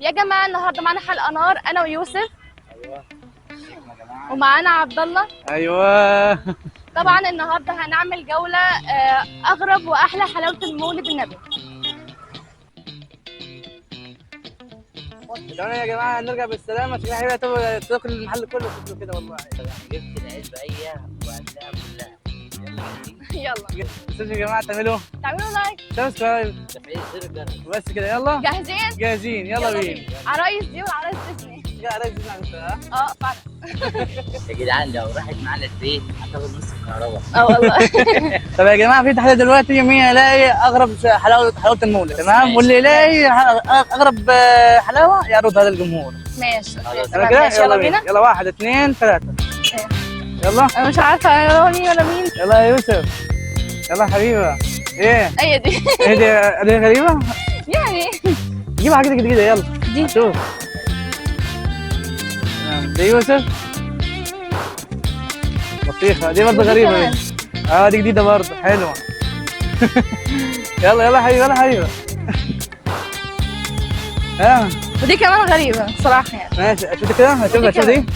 يا جماعه النهارده معانا حلقه نار انا ويوسف. ايوه. ومعانا عبد الله. ايوه. طبعا النهارده هنعمل جوله اغرب واحلى حلاوه المولد النبوي. تمام يا جماعه، نرجع بالسلامه عشان احنا تاكل المحل كله كده والله. جبت العلبه هي وقتها كلها. يلا بس يا جماعه تعملوا لايك سبسكرايب تفعيل زر الجرس. بس كده. يلا جاهزين. جاهزين، يلا بينا. عرايس دي والعرايس تسمي. يا ريس ها. فعلا. يا جدعان لو راحت معانا البيت هتاخد نص الكهرباء. والله. طب يا جماعه في تحدي دلوقتي، مين يلاقي اغرب حلاوه المولد؟ تمام، واللي يلاقي اغرب حلاوه يعرض هذا الجمهور. ماشي تمام كده، يلا بينا. يلا 1 2 3 يلا. انا مش عارفه يلا مين ولا مين. يلا يا يوسف، يلا حبيبه. ايه ايه دي؟ ايه دي غريبه يعني جيب حاجه جديده. يلا دي شوف. دي يوسف بطيخه، دي برضه غريبه دي. دي جديده برضه حلوه. يلا يلا حبيبي، يلا حبيبي. ودي كمان غريبه صراحه يعني. ماشي، شوف كده، شوف دي.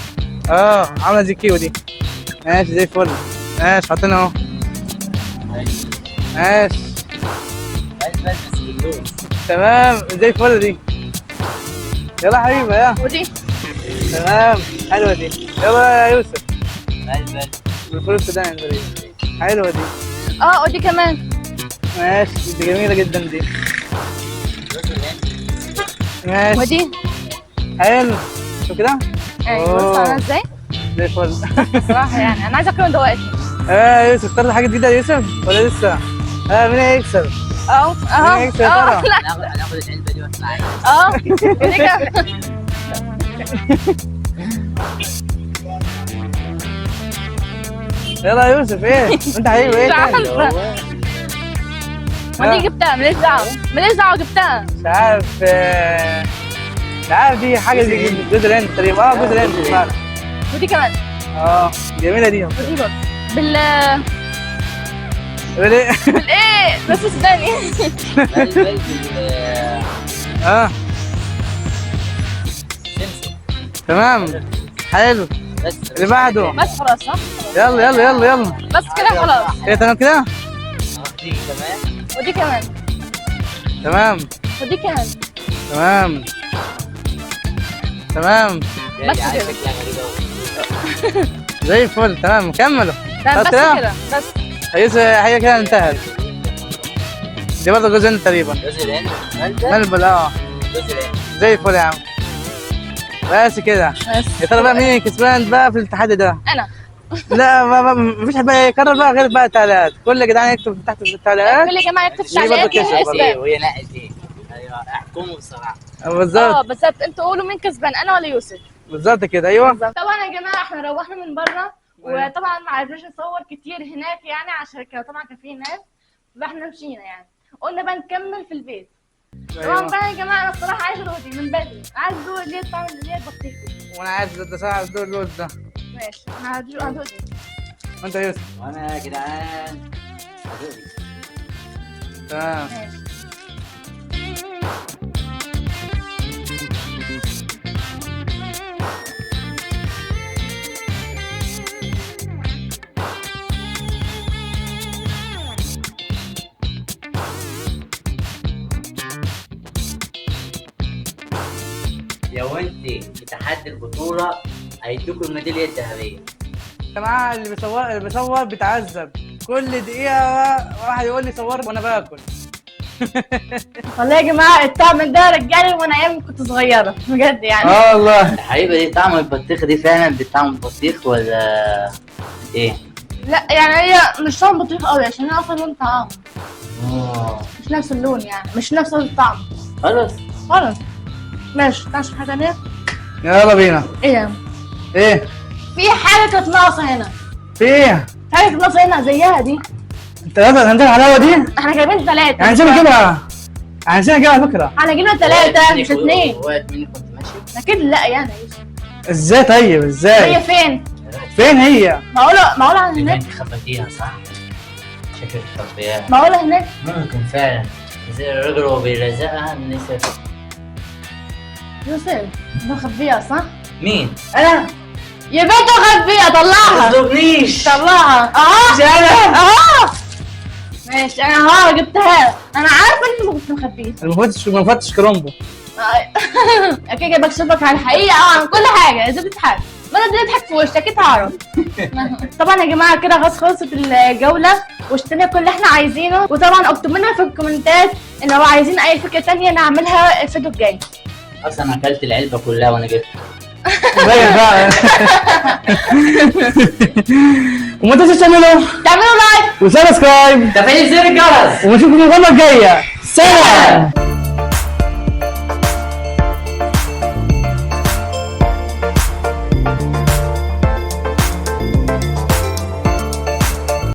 عامله زي كيو دي. ماشي زي الفل. ماشي حاطينها اهو. ماشي بس باللوز. تمام زي الفل دي. يلا حبيبي يا. ودي تمام حلوه دي. يلا يا يوسف. بس بالفول السوداني دي حلوه دي. ودي كمان. ماشي دي جميله جدا دي. ماشي ودي حلو. شوف كده. ايوه بص انا ازاي زي الفل. صراحه يعني انا عايزه اكلهم دلوقتي. يوسف اخترت حاجه جديده يا يوسف ولا لسه؟ مين هيكسب؟ اهو مين هيكسب يا ترى؟ لا هناخد العلبه دي واحنا ودي كمان. يلا يا يوسف، ايه انت حبيبي ايه مش تاني؟ عارفة. ودي جبتها ماليش دعوه جبتها. مش عارف. مش عارف دي حاجه زي جوز الهند تقريبا. جوز الهند فعلا. ودي كمان. جميله دي. ودي برضه بال ايه؟ بالايه بس صدقني. سمسم. تمام حلو. بس اللي بعده. بس خلاص صح. يلا يلا يلا يلا. بس كده خلاص. ايه تمام كده؟ دي كمان. ودي كمان. تمام ودي كمان. تمام تمام بس يعني كده. شكلها غريبه قوي. زي الفل. تمام كملوا. بس كده؟ كده بس. هي كده انتهت. دي برضه جوز الهند تقريبا. جوز الهند. ملبل. جوز الهند. زي الفل يا عم. بس كده. بس يا ترى بقى مين كسبان بقى في التحدي ده؟ انا لا مفيش حد بقى يكرر بقى غير بقى التعليقات. كل يا جدعان يكتب تحت التعليقات. كل يا جماعه يكتب دي برضه تعليقات كسب مين برضه. كسبان. وهي نقت ايه؟ ايوه احكموا بصراحه. بالظبط بالظبط انتوا قولوا مين كسبان انا ولا يوسف. بالظبط كده. ايوه طبعا يا جماعه احنا روحنا من بره وطبعا ما عرفناش نصور كتير هناك يعني عشان طبعا كان في ناس فاحنا مشينا يعني. قلنا بقى نكمل في البيت. طبعا بقى يا جماعه انا الصراحه عايزه دودي من بدري. عايز دوق اللي هي الطعم اللي هي البطيخ دي. وانا عارف ده صح. الدور اللوز ده. ماشي انا هدوق دي. وانت يا يوسف. وانا يا جدعان هدوقي. تمام. ماشي. لو انت في تحدي البطوله هيدوكوا الميداليه الذهبيه. يا جماعه اللي بيصور بيتعذب. كل دقيقه واحد يقول لي صور وانا باكل. والله يا جماعه الطعم ده رجعني وانا ايام كنت صغيره بجد يعني. والله. الحقيقه دي طعم البطيخ دي فعلا بطعم البطيخ ولا ايه؟ لا يعني هي مش طعم بطيخ قوي عشان هي اصلا لون طعام مش نفس اللون يعني مش نفس الطعم خلاص. خالص. ماشي تعال حاجه ثانيه. يلا بينا. ايه ايه في حاجه كانت ناقصه هنا. في ايه؟ حاجه كانت ناقصه هنا زيها دي. انت عندك الحلاوه دي؟ احنا جايبين ثلاثه. يعني نسيبها كده. يعني نسيبها كده على فكره. احنا جبنا ثلاثه مش اثنين. وقعت مني كنت ماشي. اكيد لا يعني. ازاي طيب ازاي؟ هي فين؟ فين هي؟ معقوله عن هناك. انت خبطيها صح؟ شكل التطبيقات معقوله هناك. ممكن فعلا زي الراجل وهو بيلزقها نسيت. يوسف مخبيها صح؟ مين؟ انا؟ يا بنت مخبيها طلعها ما تضربنيش. طلعها مش انا. ماشي انا جبتها. انا عارفه انت كنت مخبيها. المفتش كرومبو. اكيد بكشفك عن الحقيقه او عن كل حاجه. ازاي بتضحك؟ ما انا ازاي اضحك في وشك؟ اكيد هعرف. طبعا يا جماعه كده خلاص خلصت الجوله واشترينا كل اللي احنا عايزينه. وطبعا اكتبوا لنا في الكومنتات ان لو عايزين اي فكره تانية نعملها الفيديو الجاي. اصلا اكلت العلبه كلها وانا جبت. وما تنسوش تعملوا لايك وسبسكرايب تفعيل زر الجرس ونشوفكم المره الجايه. سلام.